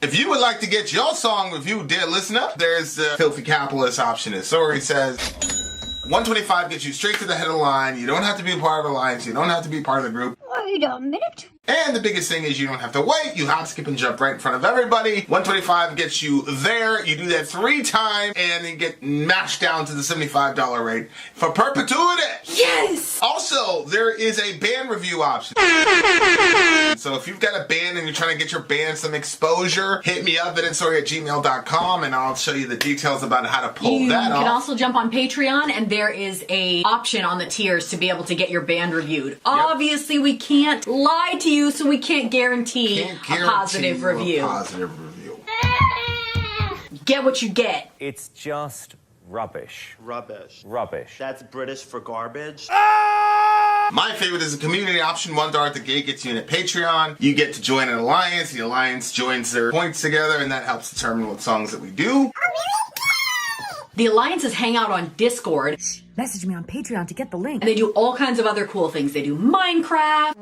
If you would like to get your song reviewed, dear listener, there's the filthy capitalist option. As Sori says, $125 gets you straight to the head of the line. You don't have to be a part of the alliance. You don't have to be part of the group. Wait a minute. And the biggest thing is you don't have to wait. You hop, skip, and jump right in front of everybody. $125 gets you there. You do that 3 times, and then get mashed down to the $75 rate for perpetuity. Yes! Also, there is a band review option. So if you've got a band and you're trying to get your band some exposure, hit me up at vinsori@gmail.com, and I'll show you the details about how to pull that off. You can also jump on Patreon, and there is a option on the tiers to be able to get your band reviewed. Yep. Obviously, we can't lie to you, so we can't guarantee a positive review. Get what you get. It's just rubbish. Rubbish. Rubbish. That's British for garbage. My favorite is the community option. $1 at the gate gets you in a Patreon. You get to join an alliance. The alliance joins their points together, and that helps determine what songs that we do. The alliances hang out on Discord. Message me on Patreon to get the link. And they do all kinds of other cool things. They do Minecraft,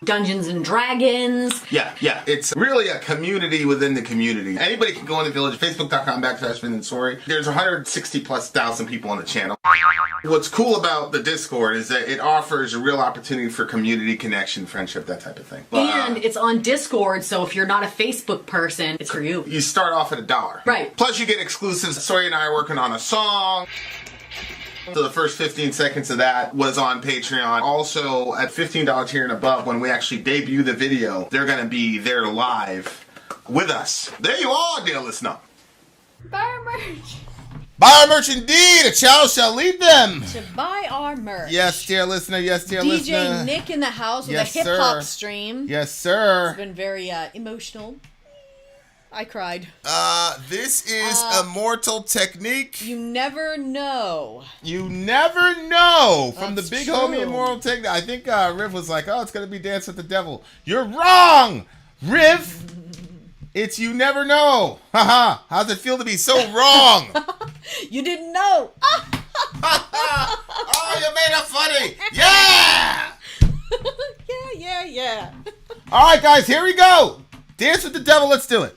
Dungeons and Dragons. Yeah. It's really a community within the community. Anybody can go in the village, facebook.com/Vin and Sori. There's 160,000+ people on the channel. What's cool about the Discord is that it offers a real opportunity for community connection, friendship, that type of thing. And it's on Discord, so if you're not a Facebook person, it's for you. You start off at $1. Right. Plus you get exclusives. Sori and I are working on a song. So the first 15 seconds of that was on Patreon. Also, at $15 tier and above, when we actually debut the video, they're going to be there live with us. There you are, dear listener. Buy our merch. Buy our merch indeed. A child shall lead them. To buy our merch. Yes, dear listener. Yes, dear listener. DJ Nick in the house with a hip-hop stream. Yes, sir. It's been very emotional. I cried. This is Immortal technique. You never know. You never know. From That's the big true. homie Immortal technique. I think Riv was like, oh, it's going to be Dance with the Devil. You're wrong, Riv. It's you never know. Haha. How's it feel to be so wrong? You didn't know. Oh, you made it funny. Yeah. Yeah. All right, guys, here we go. Dance with the Devil. Let's do it.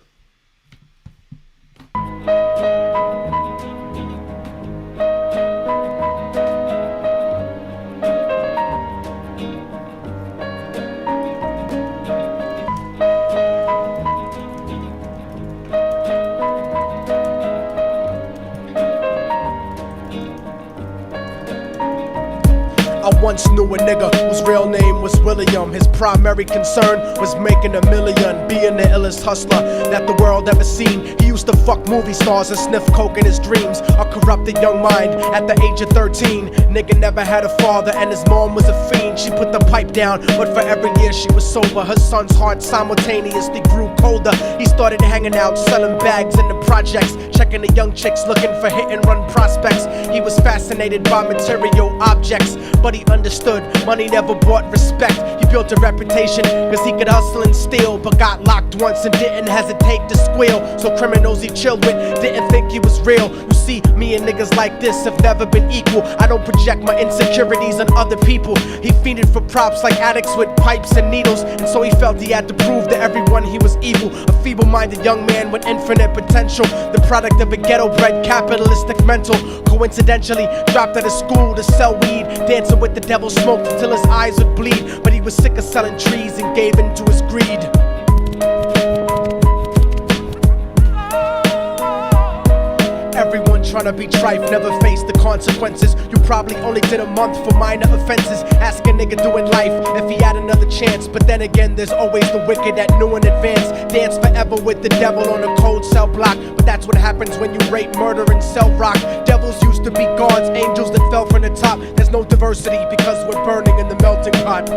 I once knew a nigga whose real name was William. His primary concern was making $1 million, being the illest hustler that the world ever seen. He used to fuck movie stars and sniff coke in his dreams. A corrupted young mind at the age of 13. Nigga never had a father and his mom was a fiend. She put the pipe down, but for every year she was sober. Her son's heart simultaneously grew colder. He started hanging out, selling bags in the projects, checking the young chicks looking for hit and run prospects. He was fascinated by material objects, but he understood money never bought respect. He built a reputation cause he could hustle and steal, but got locked once and didn't hesitate to squeal. So criminals he chilled with didn't think he was real. You see, me and niggas like this have never been equal. I don't project my insecurities on other people. He fiended for props like addicts with pipes and needles, and so he felt he had to prove to everyone he was evil. A feeble-minded young man with infinite potential, the product of a ghetto-bred capitalistic mental. Coincidentally dropped out of school to sell weed, dancing with the devil, smoked until his eyes would bleed. But he was sick of selling trees and gave in to his greed. Everyone trying to be trife never faced the consequences. You probably only did a month for minor offenses. Ask a nigga doing life if he had another chance. But then again, there's always the wicked that knew in advance. Dance forever with the devil on a cold cell block. But that's what happens when you rape, murder, and sell rock. Devils used to be gods, angels that fell from the top. There's no diversity because we're burning in the melting pot.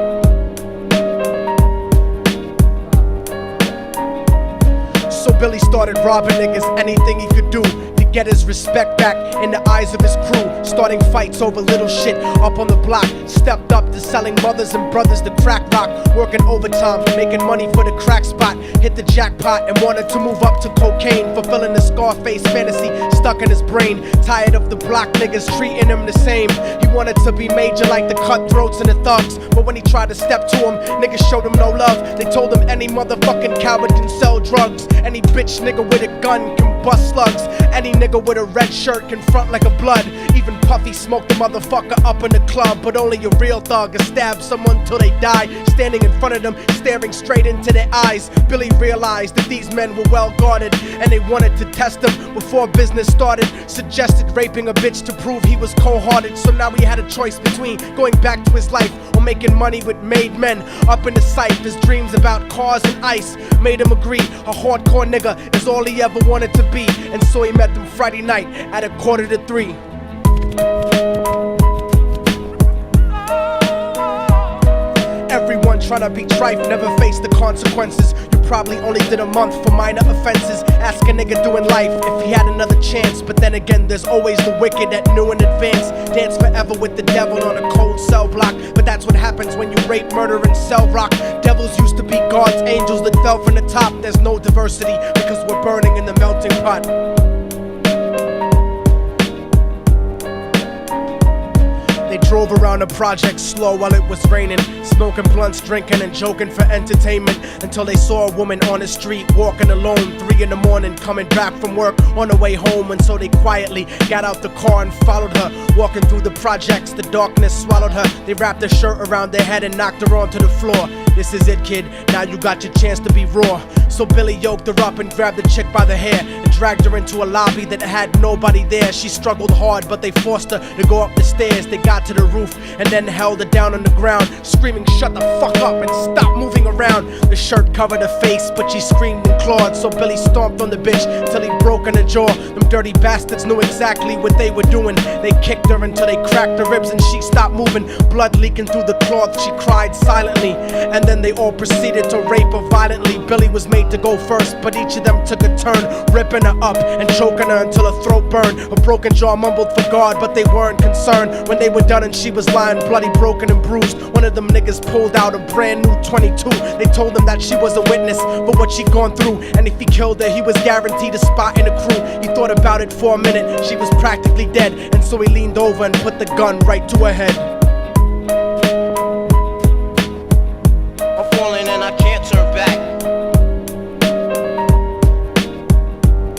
So Billy started robbing niggas, anything he could do to get his respect back in the eyes of his crew. Starting fights over little shit up on the block. Stepped up to selling mothers and brothers to crack rock, working overtime, making money for the crack spot. Hit the jackpot and wanted to move up to cocaine, fulfilling the Scarface fantasy stuck in his brain. Tired of the block niggas treating him the same. He wanted to be major like the cutthroats and the thugs, but when he tried to step to him, niggas showed him no love. They told him any motherfucking coward can sell drugs. Any bitch nigga with a gun can bust slugs. Any nigga with a red shirt can front like a blood. Even Puffy smoked the motherfucker up in the club, but only a real thug can stab someone till they die. Standing in front of them, staring straight into their eyes, Billy realized that these men were well guarded, and they wanted to test him before business started. Suggested raping a bitch to prove he was cold-hearted. So now he had a choice between going back to his life or making money with made men. Up in the sight, his dreams about cars and ice made him agree a hardcore nigga is all he ever wanted to be. And so he met them Friday night at 2:45. Everyone tryna be trife, never face the consequences. You probably only did a month for minor offenses. Ask a nigga doing life if he had another chance. But then again, there's always the wicked that knew in advance. Dance forever with the devil on a cold cell block. But that's what happens when you rape, murder, and sell rock. Devils used to be God's angels that fell from the top. There's no diversity because we're burning in the melting pot. They drove around the project slow while it was raining, smoking blunts, drinking and joking for entertainment, until they saw a woman on the street walking alone, 3 in the morning, coming back from work on her way home. And so they quietly got out the car and followed her. Walking through the projects, the darkness swallowed her. They wrapped her shirt around their head and knocked her onto the floor. This is it, kid, now you got your chance to be raw. So Billy yoked her up and grabbed the chick by the hair and dragged her into a lobby that had nobody there. She struggled hard, but they forced her to go up the stairs. They got to the roof and then held her down on the ground, screaming, "Shut the fuck up and stop moving around." The shirt covered her face, but she screamed and clawed. So Billy stomped on the bitch till he broke in her jaw. Them dirty bastards knew exactly what they were doing. They kicked her until they cracked her ribs and she stopped moving. Blood leaking through the cloth, she cried silently. And then they all proceeded to rape her violently. Billy was made to go first, but each of them took a turn, ripping her up and choking her until her throat burned. Her broken jaw mumbled for God, but they weren't concerned. When they were done and she was lying bloody, broken and bruised, one of them niggas pulled out a brand new 22. They told him that she was a witness for what she'd gone through, and if he killed her, he was guaranteed a spot in the crew. He thought about it for a minute, she was practically dead, and so he leaned over and put the gun right to her head. I'm falling and I can't turn back.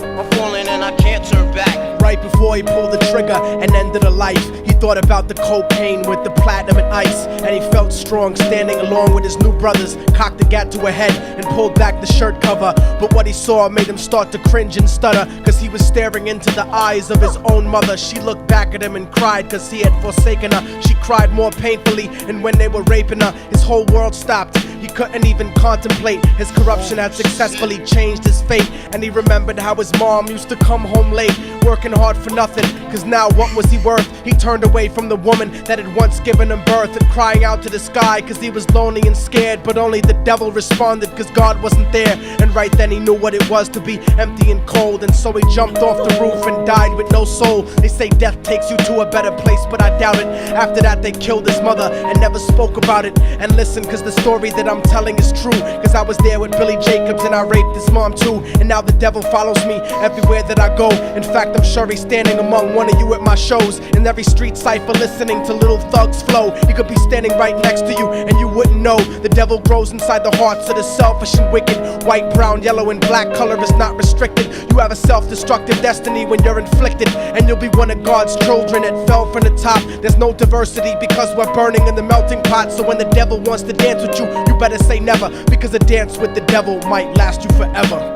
I'm falling and I can't turn back. Right before he pulled the trigger and ended her life, he thought about the cocaine with the platinum and ice, and he felt strong standing along with his new brothers. Cocked the gat to her head and pulled back the shirt cover, but what he saw made him start to cringe and stutter, cause he was staring into the eyes of his own mother. She looked back at him and cried cause he had forsaken her. She cried more painfully, and when they were raping her, his whole world stopped. He couldn't even contemplate. His corruption had successfully changed his fate, and he remembered how his mom used to come home late, working hard for nothing, cause now what was he worth? He turned away from the woman that had once given him birth, and crying out to the sky cause he was lonely and scared, but only the devil responded cause God wasn't there. And right then he knew what it was to be empty and cold, and so he jumped off the roof and died with no soul. They say death takes you to a better place, but I doubt it. After that they killed his mother and never spoke about it. And listen, cause the story that I'm telling is true, cause I was there with Billy Jacobs and I raped his mom too. And now the devil follows me everywhere that I go. In fact, I'm sure he's standing among one of you at my shows, in every street cipher listening to little thugs flow. He could be standing right next to you and you wouldn't know. The devil grows inside the hearts of the selfish and wicked. White, brown, yellow, and black color is not restricted. You have a self-destructive destiny when you're inflicted, and you'll be one of God's children that fell from the top. There's no diversity because we're burning in the melting pot. So when the devil wants to dance with you, you better say never, because a dance with the devil might last you forever.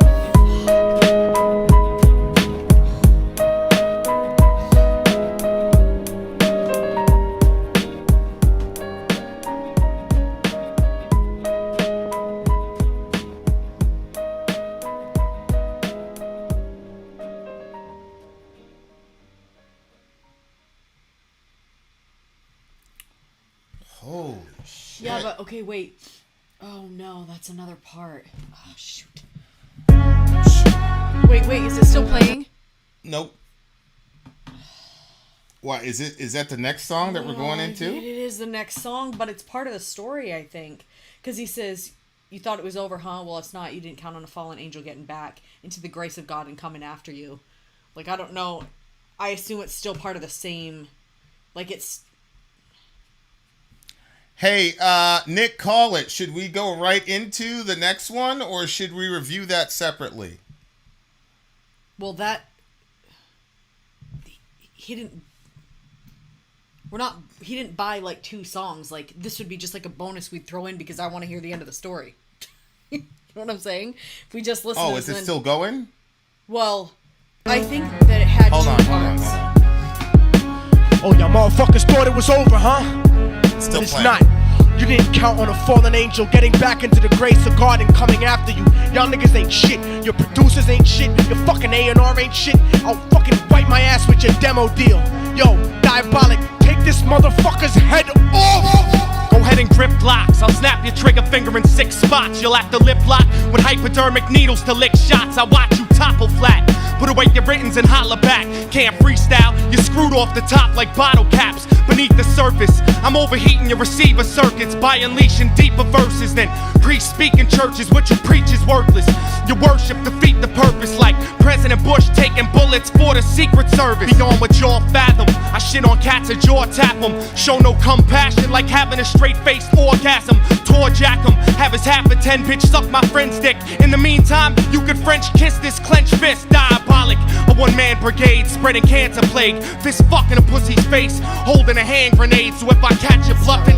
Holy shit. Yeah, but okay, wait. Oh no, that's another part. Oh shoot. Wait, is it still playing? Nope. Why is that the next song that we're going into? It is the next song, but it's part of the story, I think. Because he says, you thought it was over, huh? Well, it's not. You didn't count on a fallen angel getting back into the grace of God and coming after you. Like, I don't know. I assume it's still part of the same... Like, it's... Hey, Nick, call it. Should we go right into the next one, or should we review that separately? Well, that... He didn't... He didn't buy, like, 2 songs. Like, this would be just, like, a bonus we'd throw in because I want to hear the end of the story. You know what I'm saying? If we just listen to this, is it still going? Well, I think that it had Hold on. Oh, y'all motherfuckers thought it was over, huh? Still But it's playing. not. You didn't count on a fallen angel getting back into the grace of God and coming after you. Y'all niggas ain't shit. Your producers ain't shit. Your fucking A&R ain't shit. I'll fucking wipe my ass with your demo deal. Yo, Diabolic, take this motherfucker's head off! Go ahead and grip Glocks. I'll snap your trigger finger in 6 spots. You'll have to lip lock with hypodermic needles to lick shots. I watch you topple flat. Put away your writtens and holla back. Can't freestyle, you're screwed off the top like bottle caps. Beneath the surface, I'm overheating your receiver circuits by unleashing deeper verses than priests speak in churches. What you preach is worthless. Your worship defeat the purpose, like President Bush taking bullets for the Secret Service. Beyond what y'all fathom, I shit on cats or jaw tap them. Show no compassion like having a straight-faced orgasm. Tour jack 'em, have his half a 10 bitch suck my friend's dick. In the meantime, you could French kiss this clenched fist. Diabolic, a one-man brigade spreading cancer plague. Fist fucking a pussy's face, holding a hand grenade. So if I catch you bluffing,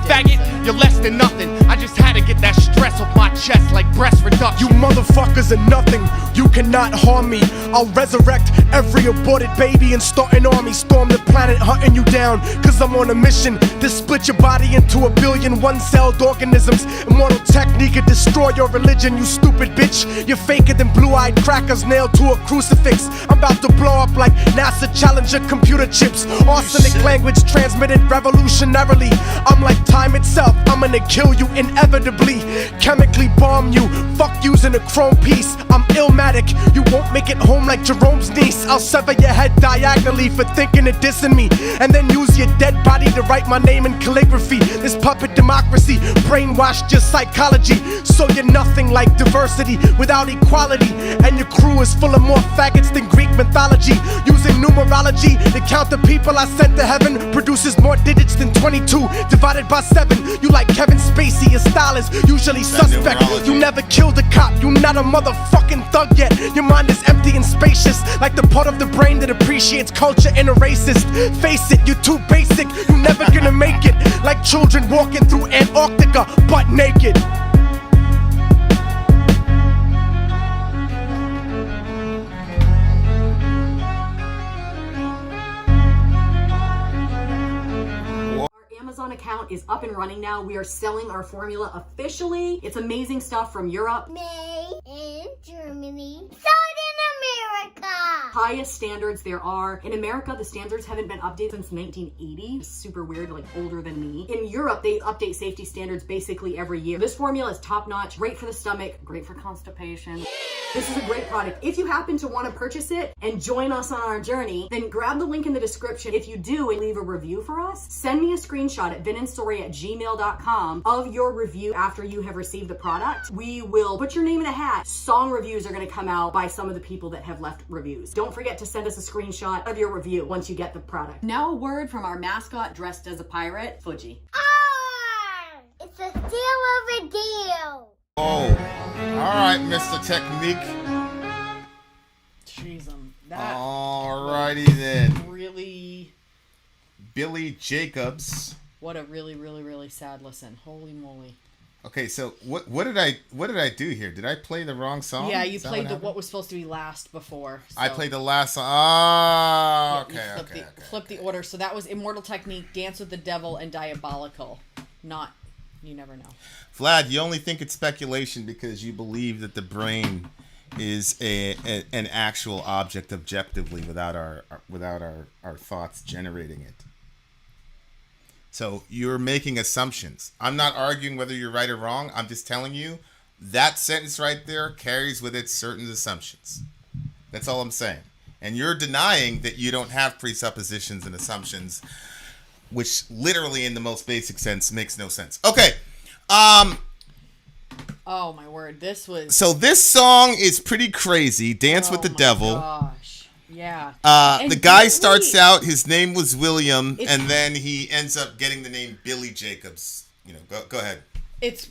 faggot, you're less than nothing. I just had to get that stress off my chest like breast reduction. You motherfuckers are nothing. You cannot harm me. I'll resurrect every aborted baby and start an army. Storm the planet hunting you down, cause I'm on a mission to split your body into 1 billion one-celled organisms. Immortal technique could destroy your religion, you stupid bitch. You're faker than blue-eyed crackers nailed to a crucifix. I'm about to blow up like NASA Challenger computer chips. Arsenic language transmitted revolutionarily. I'm like time itself, I'm gonna kill you inevitably. Chemically bomb you, fuck using a chrome piece. I'm illmatic, you won't make it home like Jerome's niece. I'll sever your head diagonally for thinking of dissing me, and then use your dead body to write my name in calligraphy. This puppet democracy brainwashed your psychology, so you're nothing like diversity without equality. And your crew is full of more faggots than Greek mythology. Using numerology to count the people I sent to heaven produces more digits than 22 divided by 7. You like Kevin Spacey, your style is usually suspect. You never killed a cop, you not a motherfucking thug yet. Your mind is empty and spacious, like the part of the brain that appreciates culture and a racist. Face it, you're too basic, you're never gonna make it. Like children walking through Antarctica butt naked. Amazon account is up and running now. We are selling our formula officially. It's amazing stuff from Europe. Made in Germany. Sold in America. Highest standards there are. In America, the standards haven't been updated since 1980. It's super weird, like older than me. In Europe, they update safety standards basically every year. This formula is top notch, great for the stomach, great for constipation. This is a great product. If you happen to want to purchase it and join us on our journey, then grab the link in the description. If you do and leave a review for us, send me a screenshot at vinandsori@gmail.com of your review after you have received the product. We will put your name in a hat. Song reviews are going to come out by some of the people that have left reviews. Don't forget to send us a screenshot of your review once you get the product. Now a word from our mascot dressed as a pirate, Fuji. It's a deal of a deal. Oh, all right, Mr. Technique. Jeez, that Alrighty then. really... Billy Jacobs. What a really, really, really sad listen. Holy moly. Okay, so what did I do here? Did I play the wrong song? Yeah, you played what was supposed to be last before. So. I played the last song. Oh, Yeah, okay. Flip the order. So that was Immortal Technique, Dance with the Devil, and Diabolical. Not, you never know. Vlad, you only think it's speculation because you believe that the brain is an actual object objectively without our thoughts generating it. So you're making assumptions. I'm not arguing whether you're right or wrong. I'm just telling you that sentence right there carries with it certain assumptions. That's all I'm saying. And you're denying that you don't have presuppositions and assumptions, which literally in the most basic sense makes no sense. Okay. Oh my word, this was... So this song is pretty crazy. Dance with the Devil. Gosh, yeah. The guy starts out, his name was William, and then he ends up getting the name Billy Jacobs. You know, go ahead. It's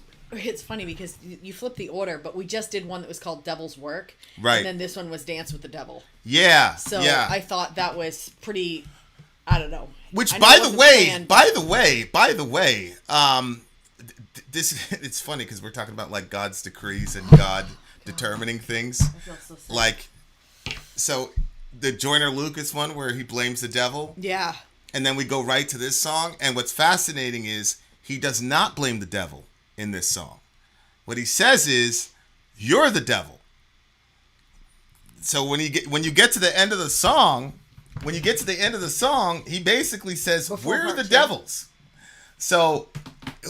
funny because you flip the order, but we just did one that was called Devil's Work. Right. And then this one was Dance with the Devil. Yeah. So yeah. I thought that was pretty, I don't know. Which, by the way, this it's funny because we're talking about like God's decrees and God determining things. I feel so sick. Like, so the Joyner Lucas one where he blames the devil. Yeah. And then we go right to this song. And what's fascinating is he does not blame the devil in this song. What he says is, "You're the devil." So when you get to the end of the song, he basically says, "We're the devils." So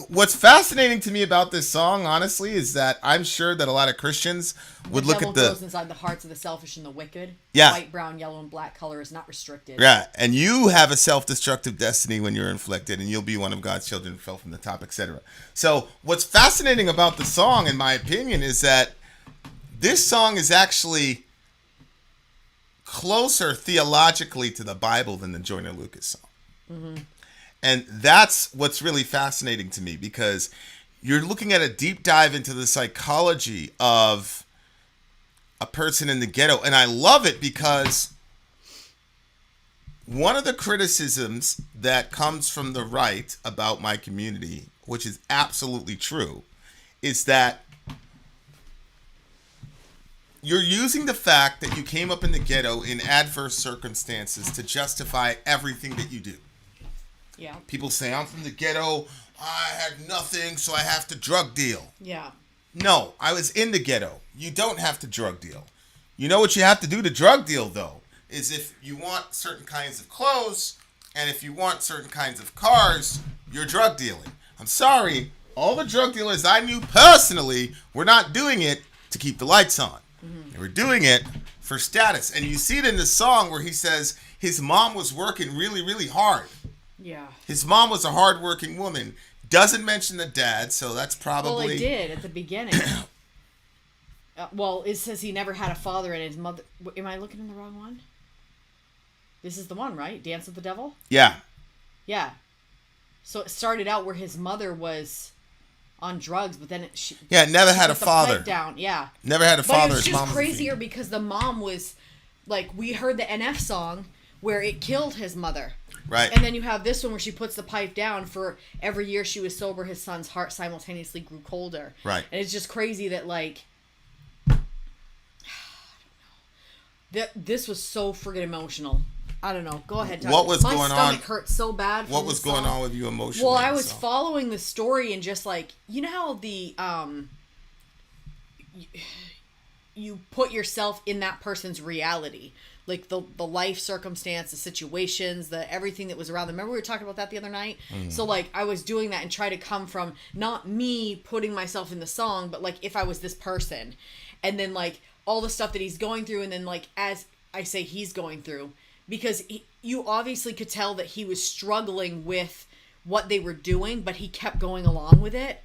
what's fascinating to me about this song, honestly, is that I'm sure that a lot of Christians would look at the... devil goes inside the hearts of the selfish and the wicked. Yeah. White, brown, yellow, and black color is not restricted. Yeah, and you have a self-destructive destiny when you're inflicted, and you'll be one of God's children, fell from the top, etc. So what's fascinating about the song, in my opinion, is that this song is actually closer theologically to the Bible than the Joyner Lucas song. Mm-hmm. And that's what's really fascinating to me, because you're looking at a deep dive into the psychology of a person in the ghetto. And I love it because one of the criticisms that comes from the right about my community, which is absolutely true, is that you're using the fact that you came up in the ghetto in adverse circumstances to justify everything that you do. Yeah. People say, I'm from the ghetto, I had nothing, so I have to drug deal. Yeah. No, I was in the ghetto. You don't have to drug deal. You know what you have to do to drug deal, though, is if you want certain kinds of clothes, and if you want certain kinds of cars, you're drug dealing. I'm sorry, all the drug dealers I knew personally were not doing it to keep the lights on. Mm-hmm. They were doing it for status. And you see it in the song where he says his mom was working really, really hard. Yeah. His mom was a hardworking woman. Doesn't mention the dad, so that's probably... Well, it did at the beginning. Well, it says he never had a father and his mother... Am I looking in the wrong one? This is the one, right? Dance with the Devil? Yeah. Yeah. So it started out where his mother was on drugs, but then never had a father. Down. Yeah. Never had a father. But it was just crazier because the mom was... Like, we heard the NF song where it killed his mother. Right. And then you have this one where she puts the pipe down. For every year she was sober, his son's heart simultaneously grew colder. Right. And it's just crazy that, like, I don't know. This was so friggin' emotional. I don't know. Go ahead, Tyler. What was going on? My stomach hurt so bad. What was going on with you emotionally? Well, I was following the story and just like, you know how the you put yourself in that person's reality. Like the life circumstance, the situations, the everything that was around them. Remember we were talking about that the other night? Mm. So like I was doing that and try to come from not me putting myself in the song, but like if I was this person. And then like all the stuff that he's going through, and then like as I say he's going through, because you obviously could tell that he was struggling with what they were doing, but he kept going along with it.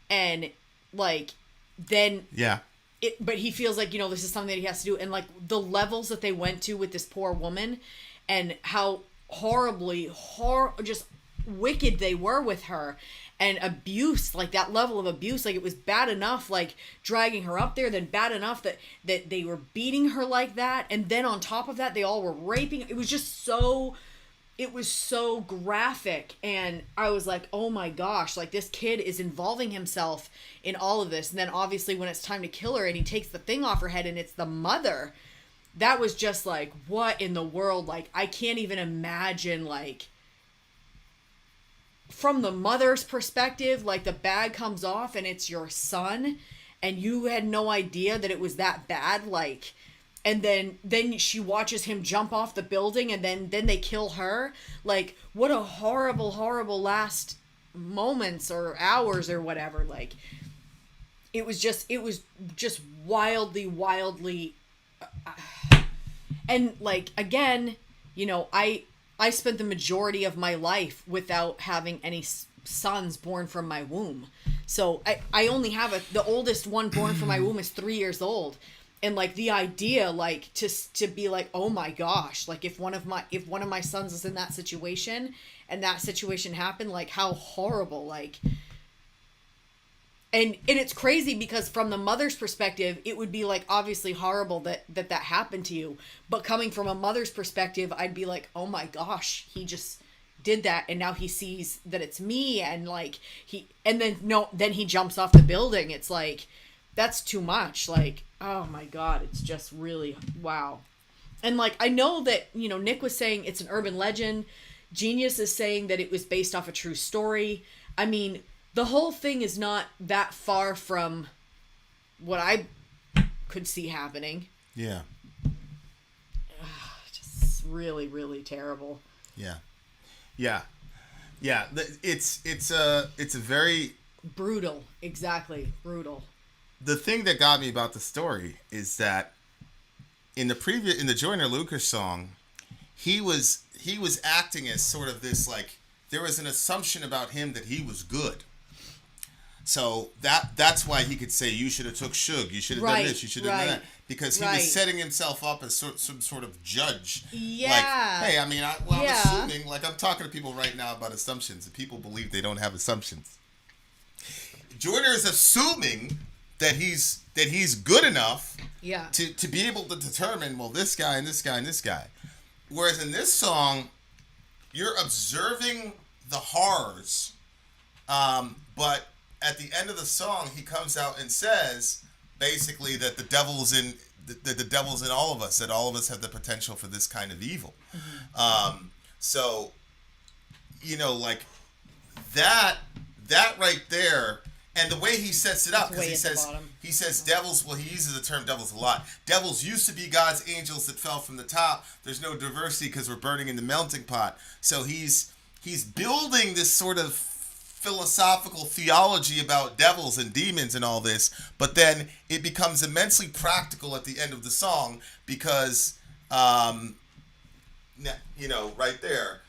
And like then but he feels like, you know, this is something that he has to do. And like the levels that they went to with this poor woman and how just wicked they were with her, and abuse, like that level of abuse, like it was bad enough, like dragging her up there, then bad enough that they were beating her like that. And then on top of that, they all were raping. It was just so graphic. And I was like, oh my gosh, like this kid is involving himself in all of this. And then obviously when it's time to kill her and he takes the thing off her head and it's the mother, that was just like, what in the world? Like, I can't even imagine, like, from the mother's perspective, like the bag comes off and it's your son and you had no idea that it was that bad. Like, and then she watches him jump off the building and then they kill her. Like, what a horrible, horrible last moments or hours or whatever. Like, it was just wildly, And like, again, you know, I spent the majority of my life without having any sons born from my womb. So I only have the oldest one born from my womb is 3 years old. And like the idea, like to be like, oh my gosh, like if one of my sons is in that situation and that situation happened, like how horrible, like. And it's crazy because from the mother's perspective, it would be like obviously horrible that happened to you. But coming from a mother's perspective, I'd be like, oh my gosh, he just did that, and now he sees that it's me, and like then he jumps off the building. It's like, that's too much. Like, oh my God, it's just really wow. And like, I know that, you know, Nick was saying it's an urban legend. Genius is saying that it was based off a true story. I mean, the whole thing is not that far from what I could see happening. Yeah. Just really, really terrible. Yeah. Yeah. Yeah. It's a very brutal. Exactly. Brutal. The thing that got me about the story is that in the Joyner Lucas song, he was acting as sort of this, like, there was an assumption about him that he was good. So that's why he could say, you should have took Suge, you should have done this, you should have done that. Because he was setting himself up as some sort of judge. Yeah. Like, hey, I mean, I'm assuming, like, I'm talking to people right now about assumptions, and people believe they don't have assumptions. Joyner is assuming that he's good enough to be able to determine, well, this guy and this guy and this guy. Whereas in this song, you're observing the horrors, but at the end of the song, he comes out and says, basically, that the devil's in all of us, that all of us have the potential for this kind of evil. Mm-hmm. So, you know, like that right there, and the way he sets it up, because he says devils. Well, he uses the term devils a lot. Devils used to be God's angels that fell from the top. There's no diversity because we're burning in the melting pot. So he's building this sort of philosophical theology about devils and demons and all this, but then it becomes immensely practical at the end of the song because, you know, right there,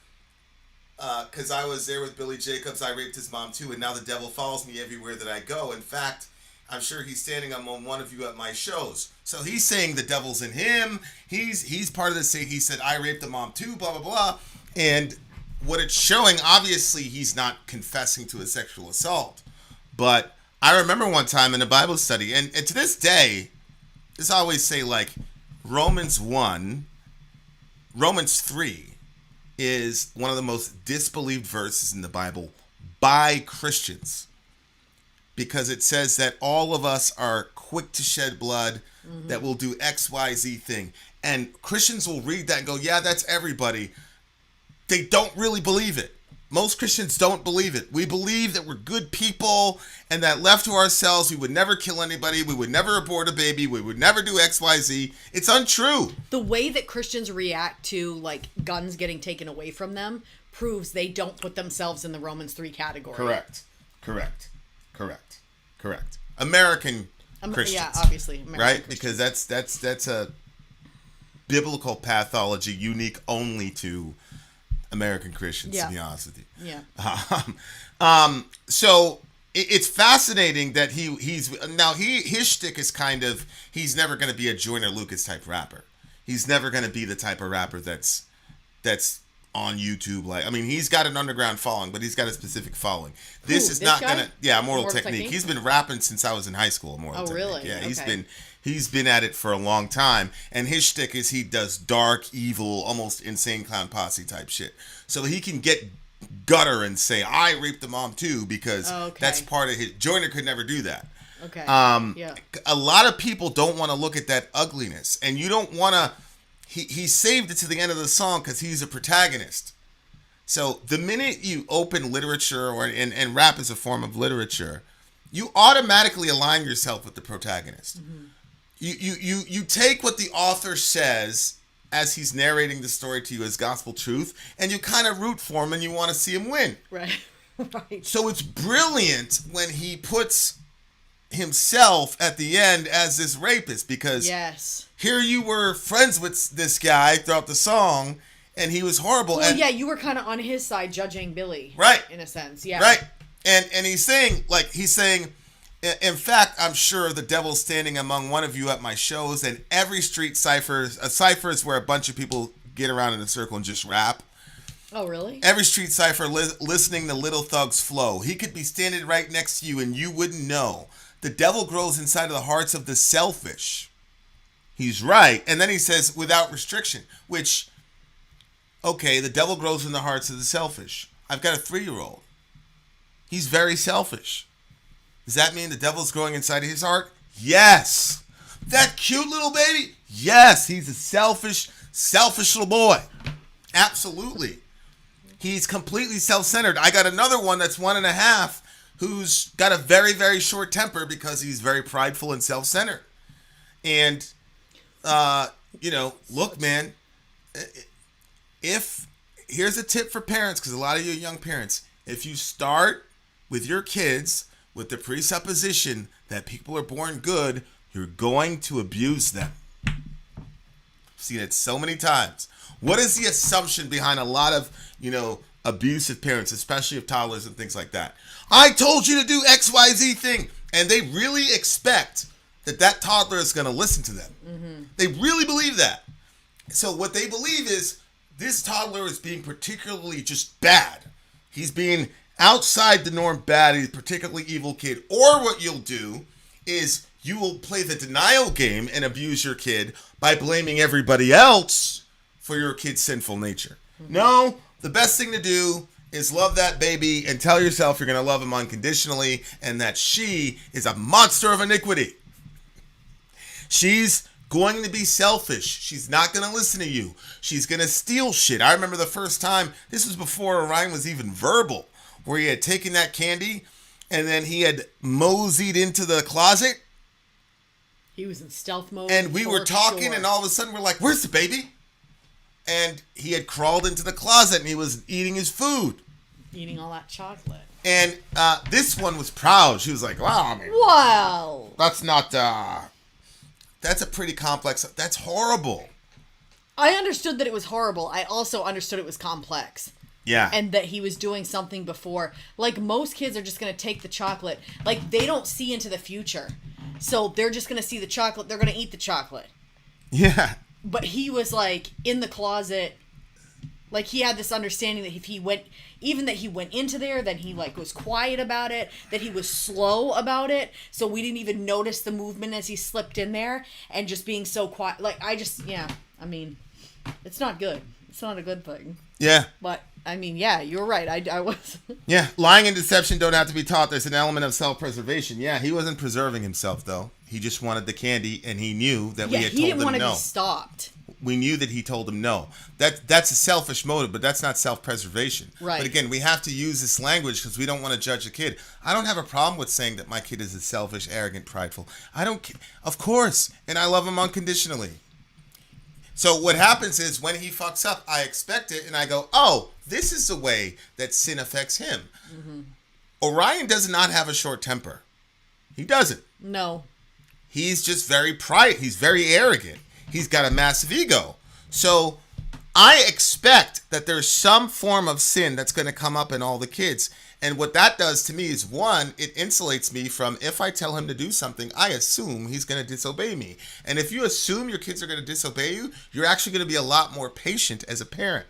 because I was there with Billy Jacobs, I raped his mom too, and now the devil follows me everywhere that I go. In fact, I'm sure he's standing on one of you at my shows. So he's saying the devil's in him. He's part of this. He said, I raped the mom too, blah, blah, blah. And what it's showing, obviously, he's not confessing to a sexual assault. But I remember one time in a Bible study, and to this day, I always say, like, Romans 3 is one of the most disbelieved verses in the Bible by Christians. Because it says that all of us are quick to shed blood, that will do X, Y, Z thing. And Christians will read that and go, yeah, that's everybody. They don't really believe it. Most Christians don't believe it. We believe that we're good people and that left to ourselves, we would never kill anybody. We would never abort a baby. We would never do X, Y, Z. It's untrue. The way that Christians react to, like, guns getting taken away from them proves they don't put themselves in the Romans 3 category. Correct. American Christians. Yeah, obviously. American right? Christians. Because that's a biblical pathology unique only to American Christians, to be honest with you. Yeah. So it's fascinating that his shtick is kind of, he's never going to be a Joyner Lucas type rapper. He's never going to be the type of rapper that's on YouTube. Like, I mean, he's got an underground following, but he's got a specific following. This not going to, Immortal Technique. He's been rapping since I was in high school. Immortal Technique. Really? Yeah, he's been at it for a long time, and his shtick is he does dark, evil, almost Insane Clown Posse type shit. So he can get gutter and say, I raped the mom too, because that's part of his. Joyner could never do that. Okay. A lot of people don't want to look at that ugliness, and you don't want to. He saved it to the end of the song because he's a protagonist. So the minute you open literature and rap is a form of literature, you automatically align yourself with the protagonist. Mm-hmm. You take what the author says as he's narrating the story to you as gospel truth, and you kind of root for him and you want to see him win. Right. Right. So it's brilliant when he puts himself at the end as this rapist, because here you were friends with this guy throughout the song, and he was horrible. Well, and, yeah, you were kind of on his side judging Billy. Right. In a sense, yeah. Right. And he's saying, in fact, I'm sure the devil's standing among one of you at my shows, and every street cipher, a cipher is where a bunch of people get around in a circle and just rap. Oh, really? Every street cipher listening to Little Thug's flow. He could be standing right next to you and you wouldn't know. The devil grows inside of the hearts of the selfish. He's right. And then he says, without restriction, which, okay, the devil grows in the hearts of the selfish. I've got a 3-year-old. He's very selfish. Does that mean the devil's growing inside of his heart? Yes. That cute little baby? Yes. He's a selfish little boy. Absolutely. He's completely self-centered. I got another one that's 1.5 who's got a very, very short temper because he's very prideful and self-centered. And, look, man, here's a tip for parents, because a lot of you are young parents. If you start with your kids with the presupposition that people are born good, you're going to abuse them. I've seen it so many times. What is the assumption behind a lot of, abusive parents, especially of toddlers and things like that? I told you to do XYZ thing. And they really expect that toddler is going to listen to them. Mm-hmm. They really believe that. So what they believe is this toddler is being particularly just bad. He's being outside the norm bad. He's a particularly evil kid. Or what you'll do is you will play the denial game and abuse your kid by blaming everybody else for your kid's sinful nature. Mm-hmm. No, the best thing to do is love that baby and tell yourself you're going to love him unconditionally and that she is a monster of iniquity. She's going to be selfish. She's not going to listen to you. She's going to steal shit. I remember the first time, this was before Orion was even verbal, where he had taken that candy and then he had moseyed into the closet. He was in stealth mode. And we were talking and all of a sudden we're like, where's the baby? And he had crawled into the closet and he was eating his food. Eating all that chocolate. And this one was proud. She was like, wow. Wow. That's not, that's a pretty complex, that's horrible. I understood that it was horrible. I also understood it was complex. Yeah. And that he was doing something before. Like, most kids are just going to take the chocolate. Like, they don't see into the future. So they're just going to see the chocolate. They're going to eat the chocolate. Yeah. But he was, like, in the closet. Like, he had this understanding that if he went, even that he went into there, then he, like, was quiet about it, that he was slow about it, so we didn't even notice the movement as he slipped in there, and just being so quiet. Like, it's not good. It's not a good thing. Yeah. But, yeah, you're right. I was. Yeah, lying and deception don't have to be taught. There's an element of self-preservation. Yeah, he wasn't preserving himself, though. He just wanted the candy, and he knew that we had told him no. he didn't want to be stopped. We knew that he told him no. That's a selfish motive, but that's not self-preservation. Right. But again, we have to use this language because we don't want to judge a kid. I don't have a problem with saying that my kid is a selfish, arrogant, prideful. Of course, and I love him unconditionally. So what happens is when he fucks up, I expect it, and I go, oh, this is the way that sin affects him. Mm-hmm. Orion does not have a short temper. He doesn't. No. He's just very pride. He's very arrogant. He's got a massive ego. So I expect that there's some form of sin that's going to come up in all the kids. And what that does to me is, one, it insulates me from, if I tell him to do something, I assume he's going to disobey me. And if you assume your kids are going to disobey you, you're actually going to be a lot more patient as a parent.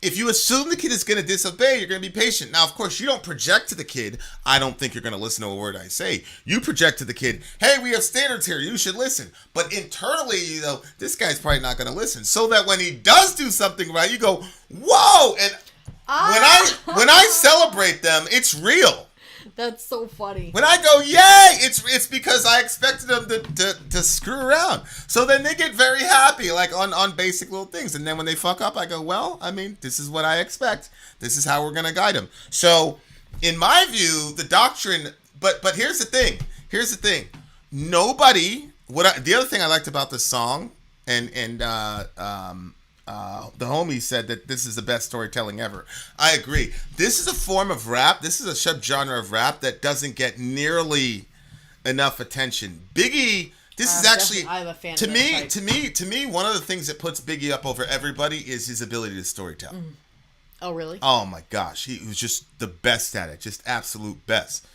If you assume the kid is going to disobey, you're going to be patient. Now, of course, you don't project to the kid, I don't think you're going to listen to a word I say. You project to the kid, hey, we have standards here, you should listen. But internally, this guy's probably not going to listen. So that when he does do something right, you go, whoa! And when I celebrate them, it's real. That's so funny. When I go, yay, it's because I expected them to screw around. So then they get very happy, like on basic little things. And then when they fuck up, I go, well, this is what I expect. This is how we're going to guide them. So in my view, the doctrine, but here's the thing. Nobody, the other thing I liked about this song, and the homie said that this is the best storytelling ever. I agree. This is a form of rap. This is a subgenre of rap that doesn't get nearly enough attention. Biggie This is actually, I'm a fan to of me, this type. to me, one of the things that puts Biggie up over everybody is his ability to storytell. Oh, really? Oh my gosh, he was just the best at it, just absolute best.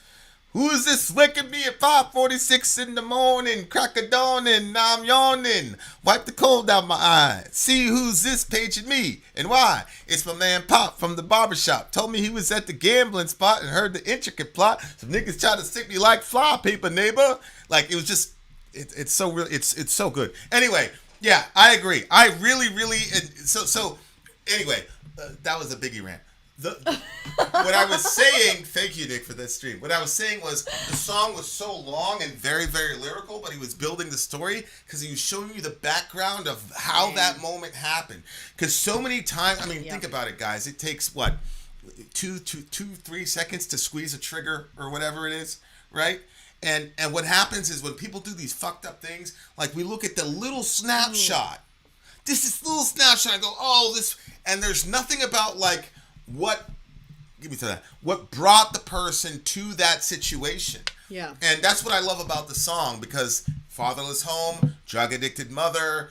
Who is this waking me at 5:46 in the morning, crack of dawn, and I'm yawning. Wipe the cold out my eye. See who's this paging me and why? It's my man Pop from the barbershop. Told me he was at the gambling spot and heard the intricate plot. Some niggas try to stick me like fly paper, neighbor. Like, it was just, it's so real. It's so good. Anyway, yeah, I agree. I really, anyway, that was a Biggie rant. What I was saying, thank you, Nick, for that stream. What I was saying was the song was so long and very, very lyrical, but he was building the story because he was showing you the background of how that moment happened. Because so many times, I mean, think about it, guys. It takes, what, 3 seconds to squeeze a trigger or whatever it is, right? And what happens is when people do these fucked up things, like we look at the little snapshot. This little snapshot, I go, oh, this, and there's nothing about, like, what brought the person to that situation. Yeah. And that's what I love about the song, because fatherless home, drug addicted mother,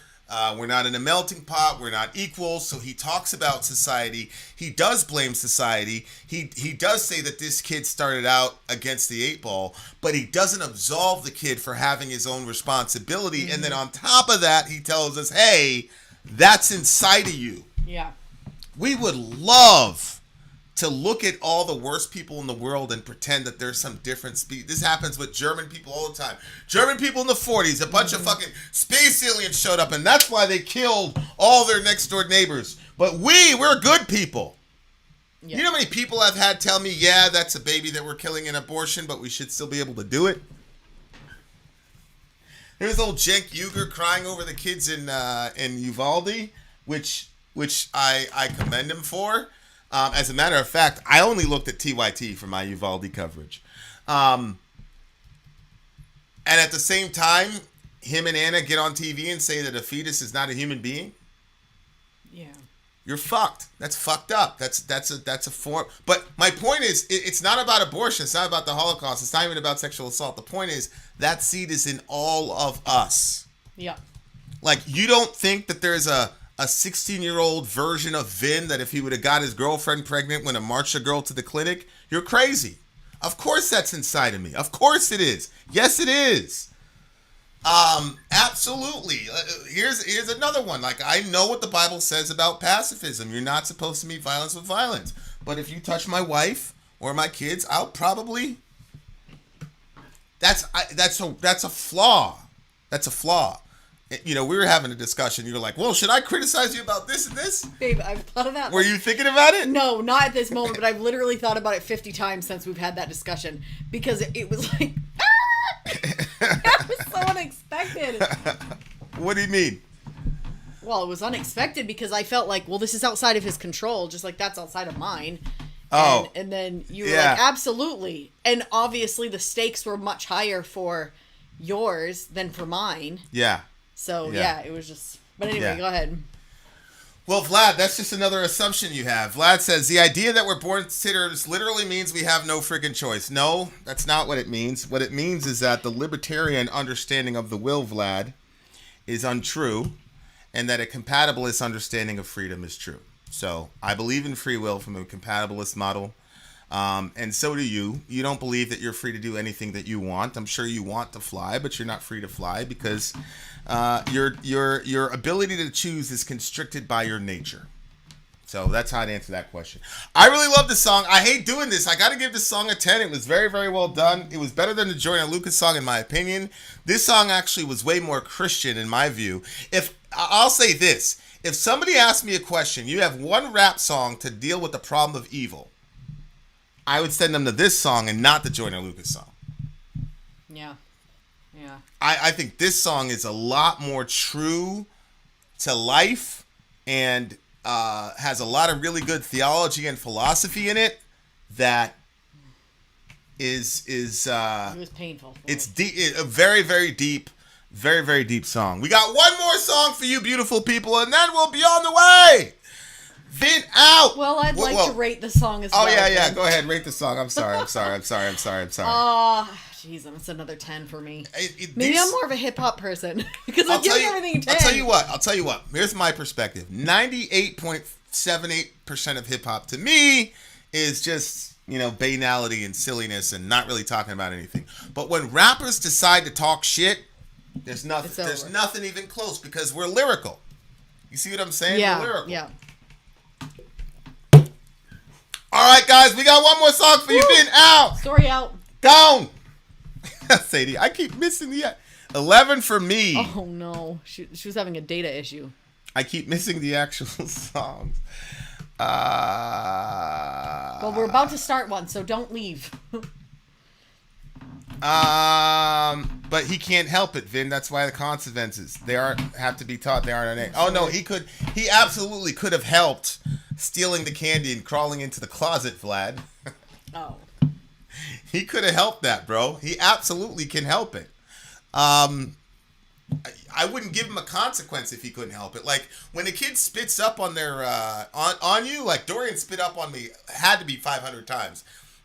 we're not in a melting pot, we're not equal. So he talks about society. He does blame society. He does say that this kid started out against the 8 ball, but he doesn't absolve the kid for having his own responsibility. Mm-hmm. And then on top of that, he tells us, hey, that's inside of you. Yeah. We would love to look at all the worst people in the world and pretend that there's some different speed. This happens with German people all the time. German people in the 40s, a bunch of fucking space aliens showed up, and that's why they killed all their next door neighbors. But we're good people. Yeah. You know how many people I've had tell me, yeah, that's a baby that we're killing in abortion, but we should still be able to do it? There's old Cenk Uygur crying over the kids in Uvalde, which I commend him for. As a matter of fact, I only looked at TYT for my Uvalde coverage. And at the same time, him and Anna get on TV and say that a fetus is not a human being. Yeah. You're fucked. That's fucked up. That's a form. But my point is, it's not about abortion. It's not about the Holocaust. It's not even about sexual assault. The point is, that seed is in all of us. Yeah. Like, you don't think that there's a 16-year-old version of Vin that if he would have got his girlfriend pregnant when he marched a girl to the clinic, you're crazy. Of course that's inside of me. Of course it is. Yes, it is. Absolutely. Here's another one. Like, I know what the Bible says about pacifism. You're not supposed to meet violence with violence. But if you touch my wife or my kids, I'll probably... That's a flaw. That's a flaw. You know, we were having a discussion. You were like, well, should I criticize you about this and this? Babe, I've thought of that. Were you thinking about it? No, not at this moment, but I've literally thought about it 50 times since we've had that discussion. Because it was like, that was so unexpected. What do you mean? Well, it was unexpected because I felt like, well, this is outside of his control, just like that's outside of mine. Oh. And then you were like, absolutely. And obviously the stakes were much higher for yours than for mine. Yeah. So, yeah, it was just... But anyway, go ahead. Well, Vlad, that's just another assumption you have. Vlad says, the idea that we're born sinners literally means we have no friggin' choice. No, that's not what it means. What it means is that the libertarian understanding of the will, Vlad, is untrue, and that a compatibilist understanding of freedom is true. So, I believe in free will from a compatibilist model. And so do you. You don't believe that you're free to do anything that you want. I'm sure you want to fly, but you're not free to fly because your ability to choose is constricted by your nature. So that's how I'd answer that question. I really love this song. I hate doing this. I got to give this song a 10. It was very, very well done. It was better than the Joyner Lucas song in my opinion. This song actually was way more Christian in my view. I'll say this. If somebody asked me a question, you have one rap song to deal with the problem of evil, I would send them to this song and not the Joyner Lucas song. Yeah. Yeah. I think this song is a lot more true to life and has a lot of really good theology and philosophy in it that is it was painful. It's a very, very deep, very, very deep song. We got one more song for you beautiful people and then we'll be on the way. Vin out. Well, I'd like to rate the song as well. Oh yeah. Go ahead, rate the song. I'm sorry. Jeez. Jeez, that's another 10 for me. Maybe These- I'm more of a hip hop person because I'll I'm giving tell you- everything a 10. I'll tell you what. Here's my perspective. 98.78% of hip hop to me is just, banality and silliness and not really talking about anything. But when rappers decide to talk shit, there's nothing even close because we're lyrical. You see what I'm saying? Yeah. We're lyrical. Yeah. All right, guys, we got one more song for you. Been out. Story out. Gone. Sadie, I keep missing the 11 for me. Oh no, she was having a data issue. I keep missing the actual songs. Well, we're about to start one, so don't leave. But he can't help it, Vin. That's why the consequences have to be taught. They aren't an. Oh no, he absolutely could have helped stealing the candy and crawling into the closet, Vlad. Oh. He could have helped that, bro. He absolutely can help it. I wouldn't give him a consequence if he couldn't help it. Like when a kid spits up on their on you, like Dorian spit up on me, had to be 500 times.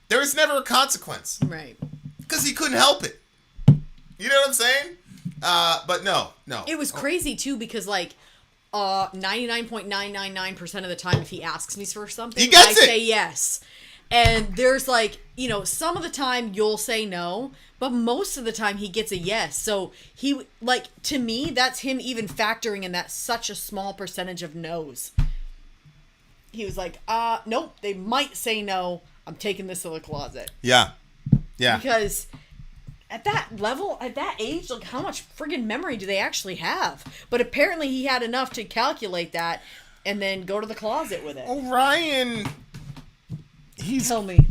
There was never a consequence, Right? because he couldn't help it. You know what I'm saying? But no. It was crazy too because 99.999% of the time, if he asks me for something, He gets I it. say yes. And there's some of the time you'll say no, but most of the time he gets a yes. So he, to me, that's him even factoring in that such a small percentage of no's. He was like, nope, they might say no. I'm taking this to the closet. Yeah. Because at that level, at that age, how much friggin' memory do they actually have? But apparently he had enough to calculate that and then go to the closet with it. Orion, Tell me.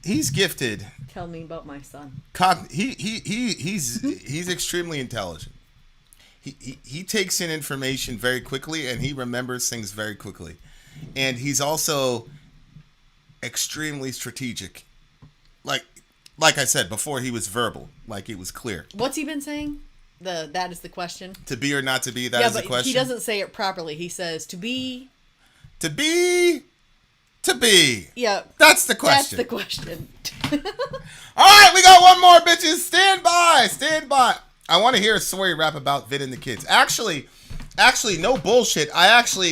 he's gifted. Tell me about my son. He's extremely intelligent. He takes in information very quickly and he remembers things very quickly. And he's also extremely strategic. Like I said before, he was verbal, like it was clear. What's he been saying? That is the question. To be or not to be, that is the question. He doesn't say it properly. He says to be. To be. Yeah. That's the question. That's the question. All right, we got one more, bitches. Stand by. I want to hear a Sori rap about Vin and the kids. Actually, no bullshit.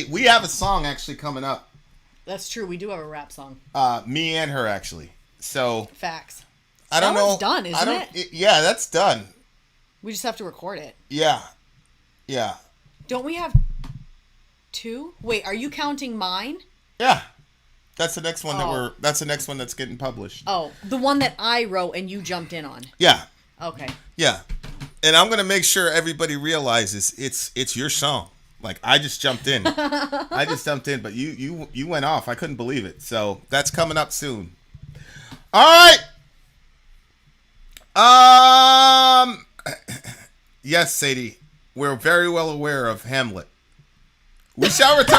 We have a song actually coming up. That's true. We do have a rap song. Me and her actually. So Facts. I don't know. That's done, isn't it? Yeah, that's done. We just have to record it. Yeah. Don't we have 2? Wait, are you counting mine? Yeah. That's the next one Oh. that's the next one that's getting published. Oh, the one that I wrote and you jumped in on. Yeah. Okay. Yeah. And I'm gonna make sure everybody realizes it's your song. Like I just jumped in. But you went off. I couldn't believe it. So that's coming up soon. All right. Yes, Sadie. We're very well aware of Hamlet. We shall return.